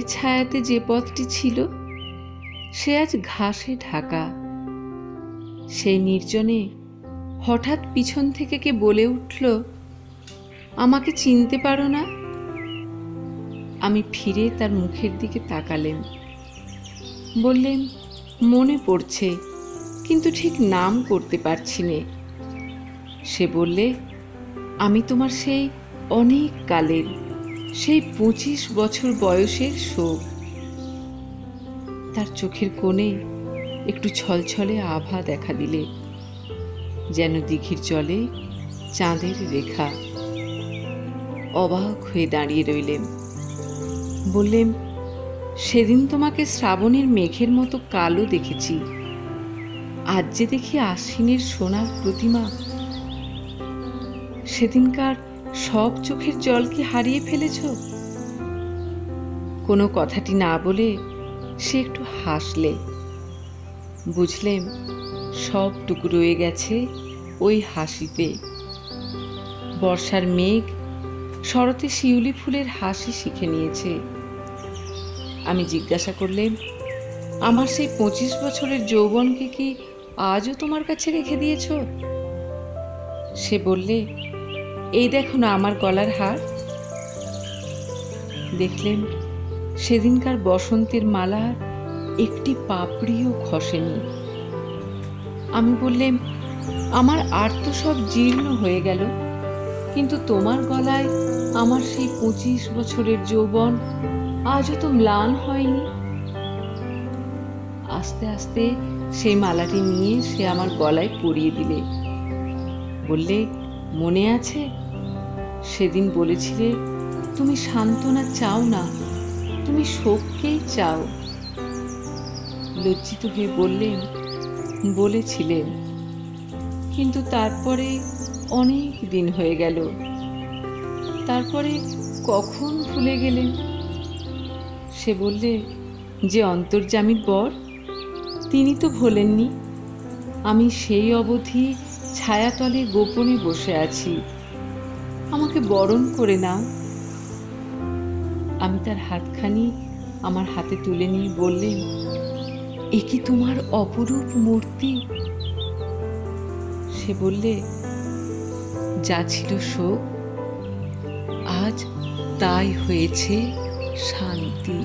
ফুলের ছায়াতে যে পথটি ছিল সে আজ ঘাসে ঢাকা। সেই নির্জনে হঠাৎ পিছন থেকে কে বলে উঠল, আমাকে চিনতে পারো না? আমি ফিরে তার মুখের দিকে তাকালেম। বললেন, মনে পড়ছে, কিন্তু ঠিক নাম করতে পারছি নে। সে বললে, আমি তোমার সেই অনেক কালের, সেই 25 বছর বয়সের শোক। তার চোখের কোণে একটু ছলছলে আভা দেখা দিলে, যেন দিঘির জলে চাঁদের রেখা। অবাক হয়ে দাঁড়িয়ে রইলেম। বললেম, সেদিন তোমাকে শ্রাবণের মেঘের মতো কালো দেখেছি, আজ যে দেখি আশ্বিনের সোনার প্রতিমা। সেদিনকার সব চোখের জল কি হারিয়ে ফেলেছ? কোনো কথাটি না বলে সে একটু হাসলে। বুঝলেম সবটুকু রয়ে গেছে ওই হাসিতে। বর্ষার মেঘ শরতে শিউলি ফুলের হাসি শিখে নিয়েছে। আমি জিজ্ঞাসা করলেম, আমার সেই 25 বছরের যৌবনকে কি আজও তোমার কাছে রেখে দিয়েছ? সে বললে, এই দেখো না আমার গলার হার। দেখলেন সেদিনকার বসন্তের মালার একটি পাপড়িও খসেনি। আমি বললেম, আমার আর তো সব জীর্ণ হয়ে গেল, কিন্তু তোমার গলায় আমার সেই 25 বছরের যৌবন আজও তো ম্লান হয়নি। আস্তে আস্তে সেই মালাটি নিয়ে সে আমার গলায় পরিয়ে দিলে। বললে, মনে আছে সেদিন বলেছিলে তুমি সান্ত্বনা চাও না, তুমি শোককেই চাও। লজ্জিত হয়ে বললেন, বলেছিলেন, কিন্তু তারপরে অনেক দিন হয়ে গেল। তারপরে কখন ভুলে গেলেন? সে বললে, যে অন্তর্যামীর বর তিনি তো ভোলেননি। আমি সেই অবধি ছায়াতলে গোপনে বসে আছি, আমাকে বরণ করে নাও। আমি তার হাতখানি আমার হাতে তুলে নিয়ে বললেন, এ কি তোমার অপরূপ মূর্তি? সে বললে, যা ছিল শোক আজ তাই হয়েছে শান্তি।